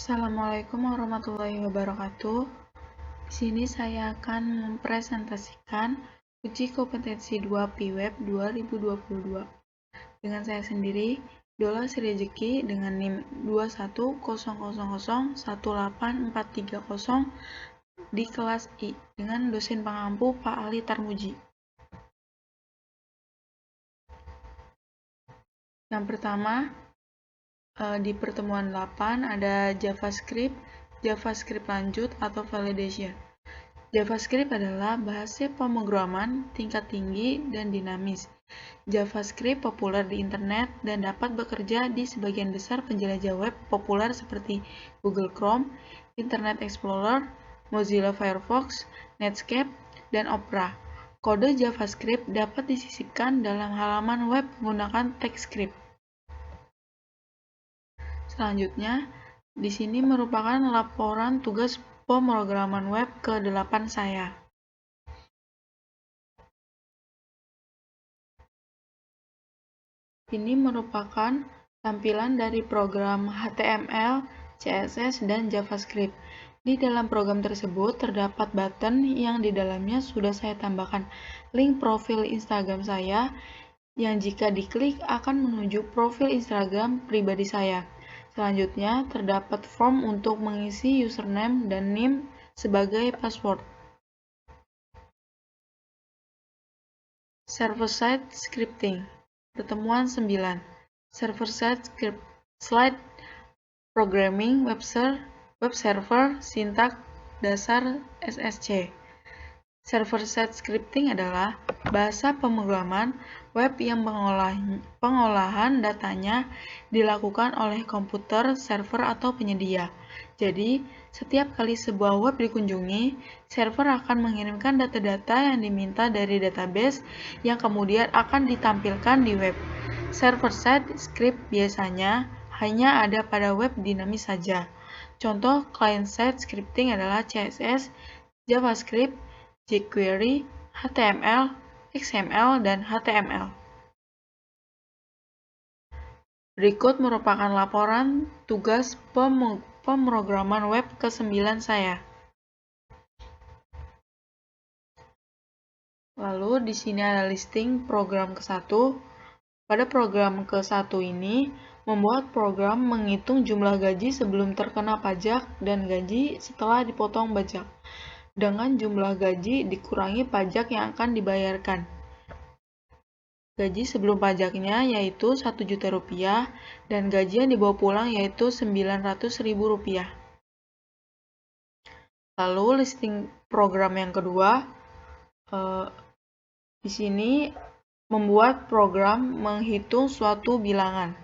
Assalamualaikum warahmatullahi wabarakatuh. Di sini saya akan mempresentasikan uji kompetensi 2 PWeb 2022 dengan saya sendiri, Dola Sirejeki dengan NIM 21000184330 di kelas I dengan dosen pengampu Pak Ali Tarmuji. Yang pertama, di pertemuan 8 ada JavaScript lanjut atau validation. JavaScript adalah bahasa pemrograman tingkat tinggi dan dinamis. JavaScript populer di internet dan dapat bekerja di sebagian besar penjelajah web populer seperti Google Chrome, Internet Explorer, Mozilla Firefox, Netscape, dan Opera. Kode JavaScript dapat disisipkan dalam halaman web menggunakan TypeScript. Selanjutnya, di sini merupakan laporan tugas pemrograman web ke-8 saya. Ini merupakan tampilan dari program HTML, CSS, dan JavaScript. Di dalam program tersebut terdapat button yang di dalamnya sudah saya tambahkan link profil Instagram saya yang jika diklik akan menuju profil Instagram pribadi saya. Selanjutnya, terdapat form untuk mengisi username dan NIM sebagai password. Server-side scripting. Pertemuan 9. Server-side script. Slide programming web server sintak dasar SSC. Server-side scripting adalah bahasa pemrograman web yang pengolahan datanya dilakukan oleh komputer, server, atau penyedia. Jadi, setiap kali sebuah web dikunjungi, server akan mengirimkan data-data yang diminta dari database yang kemudian akan ditampilkan di web. Server-side script biasanya hanya ada pada web dinamis saja. Contoh client-side scripting adalah CSS, JavaScript, jQuery, HTML, XML, dan HTML. Berikut merupakan laporan tugas pemrograman web ke-9 saya. Lalu di sini ada listing program ke-1. Pada program ke-1 ini, membuat program menghitung jumlah gaji sebelum terkena pajak dan gaji setelah dipotong pajak, dengan jumlah gaji dikurangi pajak yang akan dibayarkan. Gaji sebelum pajaknya yaitu Rp1.000.000 dan gaji yang dibawa pulang yaitu Rp900.000. Lalu listing program yang kedua, di sini membuat program menghitung suatu bilangan.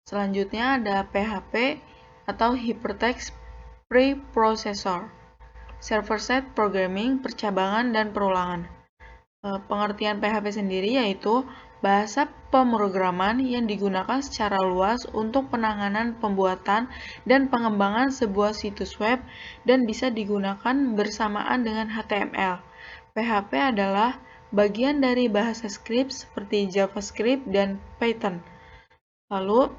Selanjutnya ada PHP atau Hypertext Preprocessor. Server-side programming, percabangan, dan perulangan. Pengertian PHP sendiri yaitu bahasa pemrograman yang digunakan secara luas untuk penanganan pembuatan dan pengembangan sebuah situs web dan bisa digunakan bersamaan dengan HTML. PHP adalah bagian dari bahasa script seperti JavaScript dan Python. Lalu,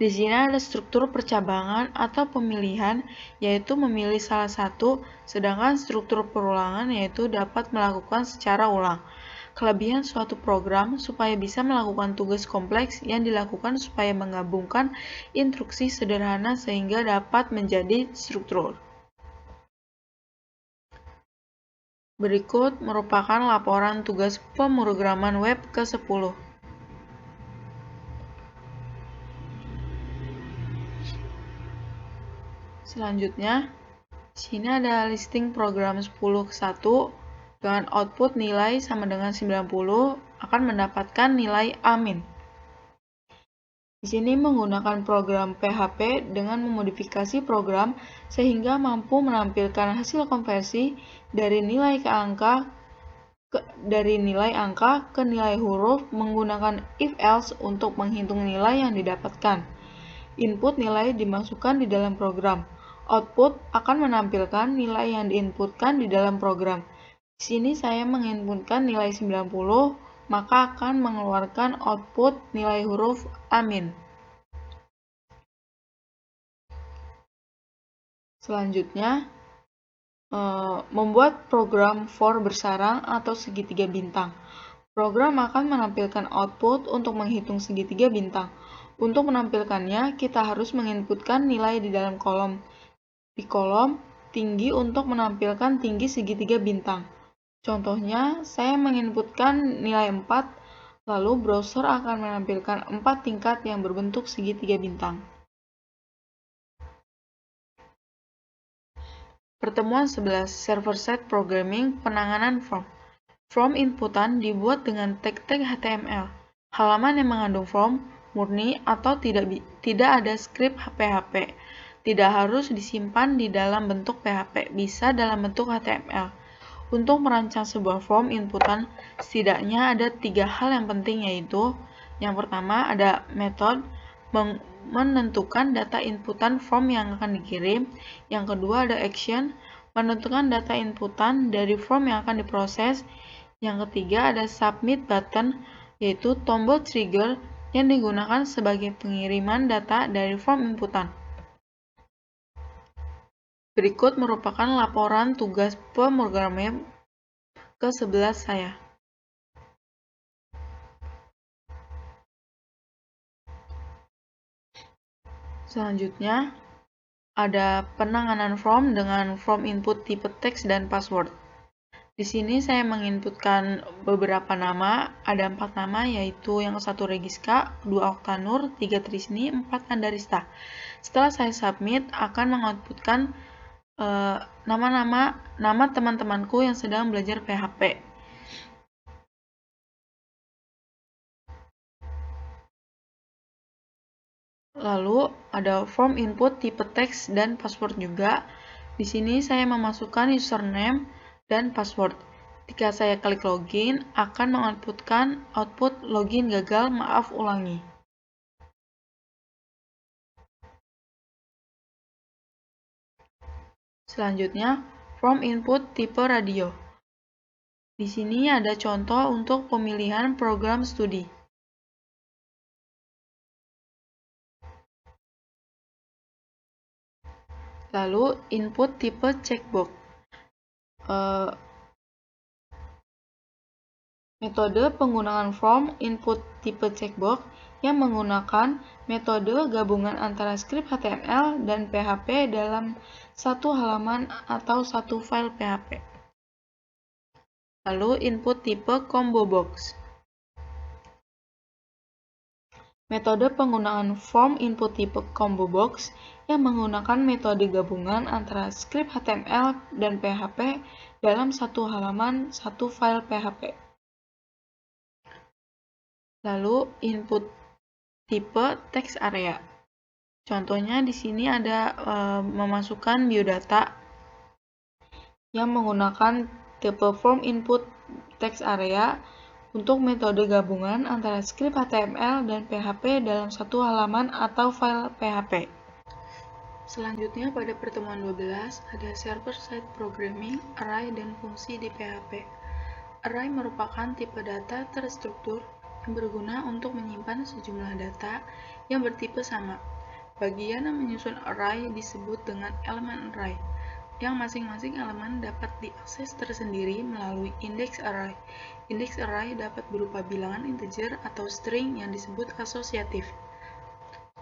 di sini ada struktur percabangan atau pemilihan, yaitu memilih salah satu, sedangkan struktur perulangan yaitu dapat melakukan secara ulang. Kelebihan suatu program supaya bisa melakukan tugas kompleks yang dilakukan supaya menggabungkan instruksi sederhana sehingga dapat menjadi struktur. Berikut merupakan laporan tugas pemrograman web ke-10. Selanjutnya, di sini ada listing program 10/1 dengan output nilai sama dengan 90 akan mendapatkan nilai A-. Di sini menggunakan program PHP dengan memodifikasi program sehingga mampu menampilkan hasil konversi dari nilai angka ke nilai huruf menggunakan if-else untuk menghitung nilai yang didapatkan. Input nilai dimasukkan di dalam program. Output akan menampilkan nilai yang diinputkan di dalam program. Di sini saya menginputkan nilai 90, maka akan mengeluarkan output nilai huruf A-. Selanjutnya, membuat program for bersarang atau segitiga bintang. Program akan menampilkan output untuk menghitung segitiga bintang. Untuk menampilkannya, kita harus menginputkan nilai di dalam kolom. Di kolom tinggi untuk menampilkan tinggi segitiga bintang. Contohnya, saya menginputkan nilai 4, lalu browser akan menampilkan 4 tingkat yang berbentuk segitiga bintang. Pertemuan 11, Server-Side Programming, Penanganan Form. Form inputan dibuat dengan tag-tag HTML. Halaman yang mengandung form murni atau tidak ada skrip PHP. Tidak harus disimpan di dalam bentuk PHP, bisa dalam bentuk HTML. Untuk merancang sebuah form inputan, setidaknya ada 3 hal yang penting, yaitu yang pertama ada method, menentukan data inputan form yang akan dikirim. Yang kedua ada action, menentukan data inputan dari form yang akan diproses. Yang ketiga ada submit button, yaitu tombol trigger yang digunakan sebagai pengiriman data dari form inputan. Berikut merupakan laporan tugas pemrograman ke-11 saya. Selanjutnya, ada penanganan form dengan form input tipe teks dan password. Di sini saya menginputkan beberapa nama, ada 4 nama, yaitu yang satu Regiska, 2 Oktanur, 3 Trisni, 4 Andarista. Setelah saya submit, akan mengoutputkan nama teman-temanku yang sedang belajar PHP. Lalu ada form input tipe teks dan password juga. Di sini saya memasukkan username dan password. Jika saya klik login, akan mengoutputkan output login gagal, maaf ulangi. Selanjutnya, form input tipe radio. Di sini ada contoh untuk pemilihan program studi. Lalu, input tipe checkbox. Metode penggunaan form input tipe checkbox yang menggunakan metode gabungan antara skrip HTML dan PHP dalam satu halaman atau satu file PHP. Lalu input tipe combo box. Metode penggunaan form input tipe combo box yang menggunakan metode gabungan antara skrip HTML dan PHP dalam satu halaman satu file PHP. Lalu input tipe text area. Contohnya di sini ada memasukkan biodata yang menggunakan tipe form input text area untuk metode gabungan antara skrip HTML dan PHP dalam satu halaman atau file PHP. Selanjutnya pada pertemuan 12 ada server-side programming, array, dan fungsi di PHP. Array merupakan tipe data terstruktur yang berguna untuk menyimpan sejumlah data yang bertipe sama. Bagian yang menyusun array disebut dengan elemen array, yang masing-masing elemen dapat diakses tersendiri melalui index array. Index array dapat berupa bilangan integer atau string yang disebut asosiatif.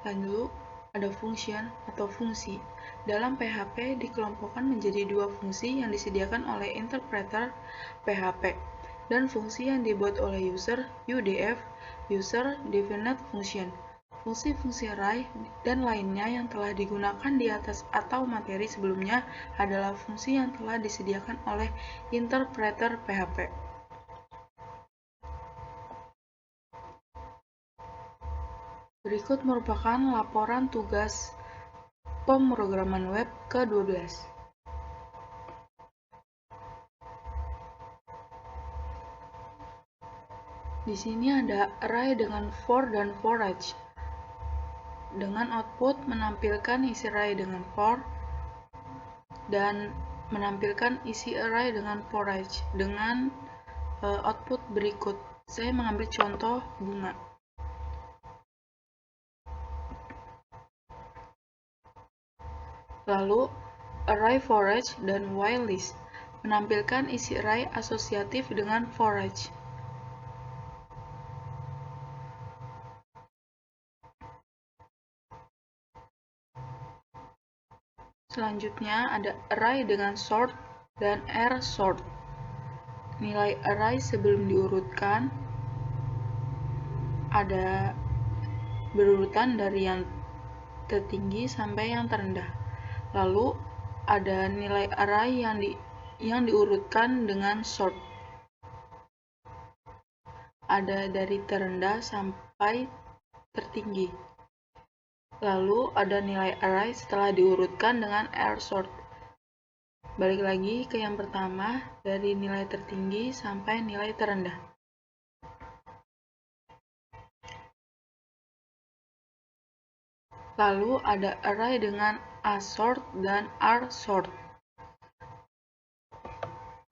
Lalu, ada function atau fungsi. Dalam PHP dikelompokkan menjadi 2 fungsi yang disediakan oleh interpreter PHP dan fungsi yang dibuat oleh user, UDF, User Defined Function. Fungsi-fungsi array dan lainnya yang telah digunakan di atas atau materi sebelumnya adalah fungsi yang telah disediakan oleh interpreter PHP. Berikut merupakan laporan tugas pemrograman web ke-12. Di sini ada array dengan for dan for each. Dengan output menampilkan isi array dengan for dan menampilkan isi array dengan for each dengan output berikut. Saya mengambil contoh bunga. Lalu array forage dan whitelist, menampilkan isi array asosiatif dengan forage. Selanjutnya ada array dengan sort dan r-sort. Nilai array sebelum diurutkan ada berurutan dari yang tertinggi sampai yang terendah. Lalu ada nilai array yang diurutkan dengan sort. Ada dari terendah sampai tertinggi. Lalu ada nilai array setelah diurutkan dengan r-sort. Balik lagi ke yang pertama, dari nilai tertinggi sampai nilai terendah. Lalu ada array dengan a-sort dan r-sort.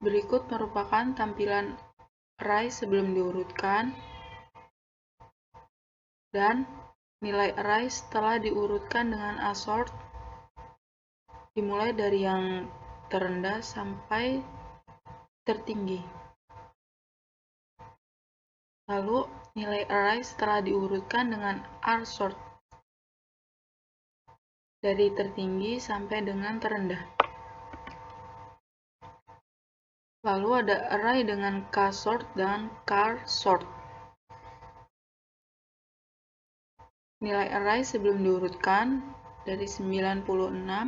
Berikut merupakan tampilan array sebelum diurutkan dan nilai array setelah diurutkan dengan a-sort, dimulai dari yang terendah sampai tertinggi. Lalu nilai array setelah diurutkan dengan r-sort, dari tertinggi sampai dengan terendah. Lalu ada array dengan k-sort dan char-sort. Nilai array sebelum diurutkan dari 96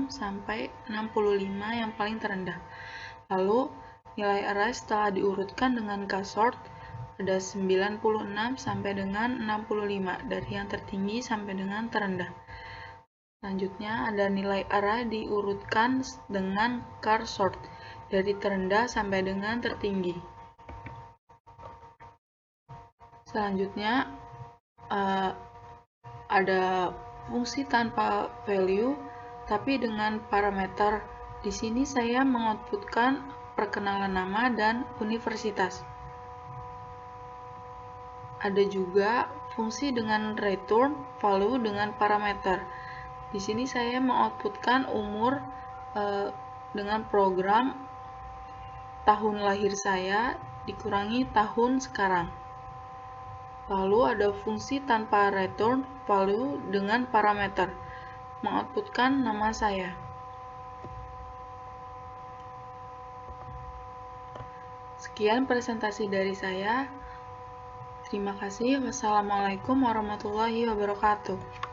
sampai 65 yang paling terendah. Lalu nilai array setelah diurutkan dengan k-sort ada 96 sampai dengan 65 dari yang tertinggi sampai dengan terendah. Selanjutnya ada nilai array diurutkan dengan char-sort dari terendah sampai dengan tertinggi. Selanjutnya ada fungsi tanpa value tapi dengan parameter. Di sini saya mengoutputkan perkenalan nama dan universitas. Ada juga fungsi dengan return value dengan parameter. Di sini saya mengoutputkan umur dengan program tahun lahir saya dikurangi tahun sekarang. Lalu ada fungsi tanpa return value dengan parameter, mengoutputkan nama saya. Sekian presentasi dari saya. Terima kasih. Wassalamualaikum warahmatullahi wabarakatuh.